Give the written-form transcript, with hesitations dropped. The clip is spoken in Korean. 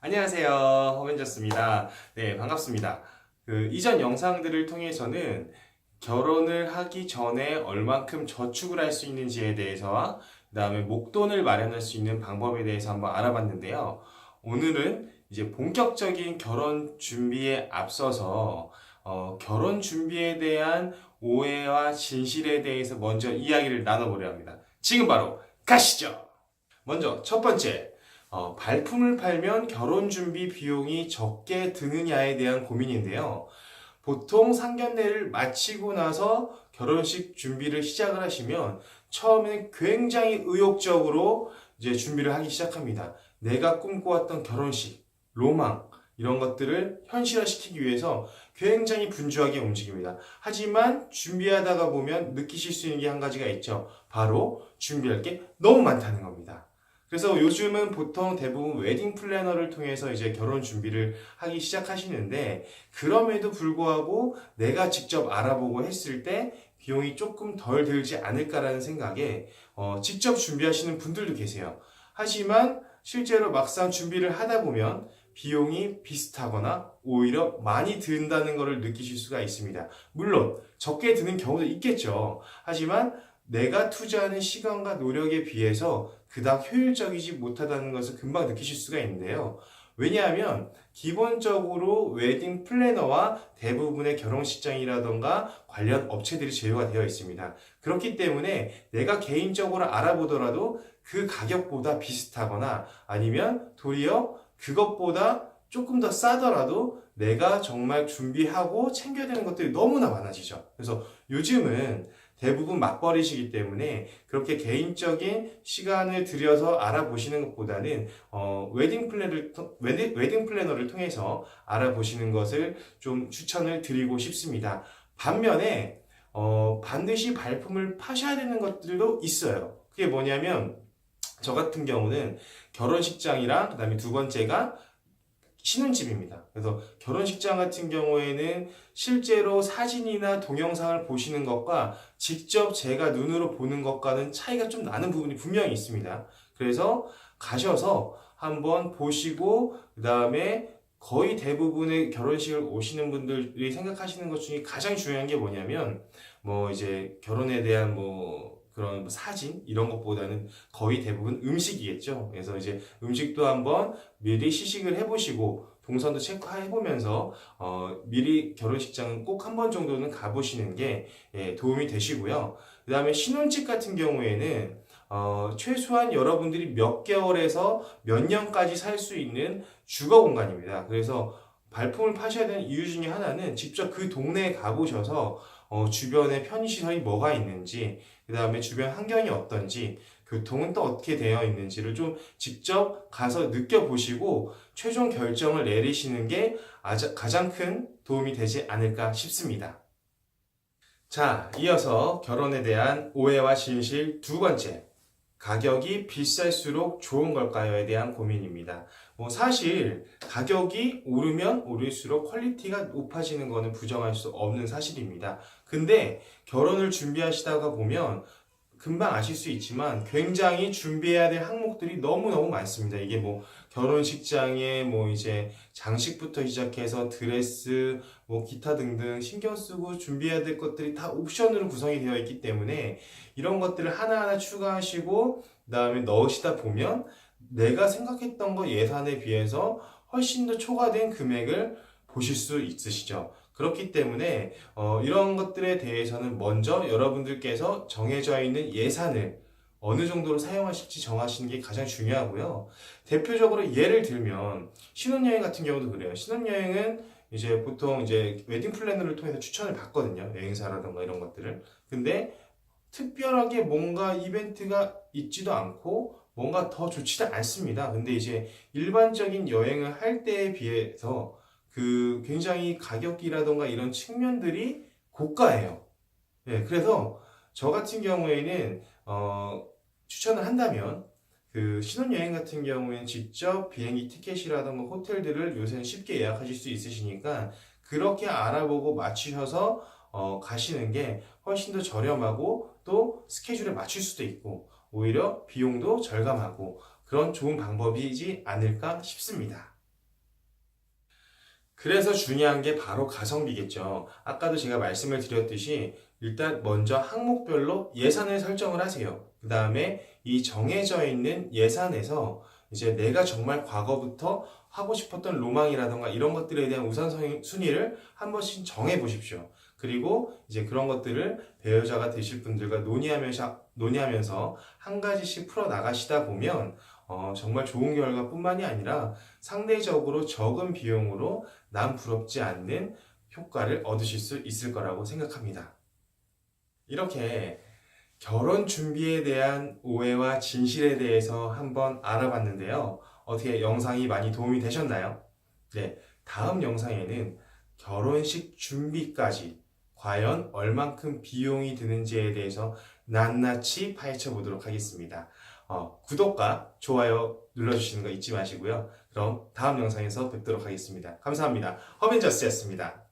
안녕하세요. 허벤져스입니다. 네, 반갑습니다. 이전 영상들을 통해서는 결혼을 하기 전에 얼만큼 저축을 할 수 있는지에 대해서와 그 다음에 목돈을 마련할 수 있는 방법에 대해서 한번 알아봤는데요. 오늘은 이제 본격적인 결혼 준비에 앞서서 결혼 준비에 대한 오해와 진실에 대해서 먼저 이야기를 나눠보려 합니다. 지금 바로 가시죠! 먼저 첫 번째, 발품을 팔면 결혼 준비 비용이 적게 드느냐에 대한 고민인데요. 보통 상견례를 마치고 나서 결혼식 준비를 시작을 하시면 처음에는 굉장히 의욕적으로 이제 준비를 하기 시작합니다. 내가 꿈꿔왔던 결혼식, 로망, 이런 것들을 현실화시키기 위해서 굉장히 분주하게 움직입니다. 하지만 준비하다가 보면 느끼실 수 있는 게 한 가지가 있죠. 바로 준비할 게 너무 많다는 겁니다. 그래서 요즘은 보통 대부분 웨딩 플래너를 통해서 이제 결혼 준비를 하기 시작하시는데, 그럼에도 불구하고 내가 직접 알아보고 했을 때 비용이 조금 덜 들지 않을까라는 생각에 직접 준비하시는 분들도 계세요. 하지만 실제로 막상 준비를 하다 보면 비용이 비슷하거나 오히려 많이 든다는 것을 느끼실 수가 있습니다. 물론 적게 드는 경우도 있겠죠. 하지만 내가 투자하는 시간과 노력에 비해서 그닥 효율적이지 못하다는 것을 금방 느끼실 수가 있는데요. 왜냐하면 기본적으로 웨딩 플래너와 대부분의 결혼식장이라던가 관련 업체들이 제휴가 되어 있습니다. 그렇기 때문에 내가 개인적으로 알아보더라도 그 가격보다 비슷하거나 아니면 도리어 그것보다 조금 더 싸더라도 내가 정말 준비하고 챙겨야 되는 것들이 너무나 많아지죠. 그래서 요즘은 대부분 맞벌이시기 때문에 그렇게 개인적인 시간을 들여서 알아보시는 것보다는 웨딩 플래너를 통해서 알아보시는 것을 좀 추천을 드리고 싶습니다. 반면에 반드시 발품을 파셔야 되는 것들도 있어요. 그게 뭐냐면 저 같은 경우는 결혼식장이랑 그다음에 두 번째가 신혼집입니다. 그래서 결혼식장 같은 경우에는 실제로 사진이나 동영상을 보시는 것과 직접 제가 눈으로 보는 것과는 차이가 좀 나는 부분이 분명히 있습니다. 그래서 가셔서 한번 보시고 그 다음에 거의 대부분의 결혼식을 오시는 분들이 생각하시는 것 중에 가장 중요한 게 뭐냐면 뭐 이제 결혼에 대한 그런 사진 이런 것보다는 거의 대부분 음식이겠죠. 그래서 이제 음식도 한번 미리 시식을 해보시고 동선도 체크해보면서 미리 결혼식장은 꼭 한 번 정도는 가보시는 게 도움이 되시고요. 그 다음에 신혼집 같은 경우에는 최소한 여러분들이 몇 개월에서 몇 년까지 살 수 있는 주거 공간입니다. 그래서 발품을 파셔야 되는 이유 중에 하나는 직접 그 동네에 가보셔서 주변에 편의시설이 뭐가 있는지, 그 다음에 주변 환경이 어떤지, 교통은 또 어떻게 되어 있는지를 좀 직접 가서 느껴보시고 최종 결정을 내리시는 게 가장 큰 도움이 되지 않을까 싶습니다. 자, 이어서 결혼에 대한 오해와 진실 두 번째. 가격이 비쌀수록 좋은 걸까요에 대한 고민입니다. 사실 가격이 오르면 오를수록 퀄리티가 높아지는 것은 부정할 수 없는 사실입니다. 근데 결혼을 준비하시다가 보면 금방 아실 수 있지만 굉장히 준비해야 될 항목들이 너무너무 많습니다. 이게 결혼식장에 이제 장식부터 시작해서 드레스, 기타 등등 신경 쓰고 준비해야 될 것들이 다 옵션으로 구성이 되어 있기 때문에 이런 것들을 하나하나 추가하시고 그다음에 넣으시다 보면 내가 생각했던 거 예산에 비해서 훨씬 더 초과된 금액을 보실 수 있으시죠. 그렇기 때문에 이런 것들에 대해서는 먼저 여러분들께서 정해져 있는 예산을 어느 정도로 사용하실지 정하시는 게 가장 중요하고요. 대표적으로 예를 들면 신혼여행 같은 경우도 그래요. 신혼여행은 이제 보통 이제 웨딩 플래너를 통해서 추천을 받거든요. 여행사라던가 이런 것들을. 근데 특별하게 뭔가 이벤트가 있지도 않고 뭔가 더 좋지도 않습니다. 근데 이제 일반적인 여행을 할 때에 비해서 굉장히 가격이라던가 이런 측면들이 고가예요. 네, 그래서 저 같은 경우에는 추천을 한다면 신혼여행 같은 경우에는 직접 비행기 티켓이라던가 호텔들을 요새는 쉽게 예약하실 수 있으시니까 그렇게 알아보고 맞추셔서 가시는 게 훨씬 더 저렴하고 또 스케줄에 맞출 수도 있고 오히려 비용도 절감하고 그런 좋은 방법이지 않을까 싶습니다. 그래서 중요한 게 바로 가성비겠죠. 아까도 제가 말씀을 드렸듯이 일단 먼저 항목별로 예산을 설정을 하세요. 그 다음에 이 정해져 있는 예산에서 이제 내가 정말 과거부터 하고 싶었던 로망이라던가 이런 것들에 대한 우선순위를 한 번씩 정해 보십시오. 그리고 이제 그런 것들을 배우자가 되실 분들과 논의하면서 한 가지씩 풀어 나가시다 보면 정말 좋은 결과뿐만이 아니라 상대적으로 적은 비용으로 남 부럽지 않는 효과를 얻으실 수 있을 거라고 생각합니다. 이렇게 결혼 준비에 대한 오해와 진실에 대해서 한번 알아봤는데요. 어떻게 영상이 많이 도움이 되셨나요? 네, 다음 영상에는 결혼식 준비까지 과연 얼만큼 비용이 드는지에 대해서 낱낱이 파헤쳐 보도록 하겠습니다. 구독과 좋아요 눌러주시는 거 잊지 마시고요. 그럼 다음 영상에서 뵙도록 하겠습니다. 감사합니다. 허민저스였습니다.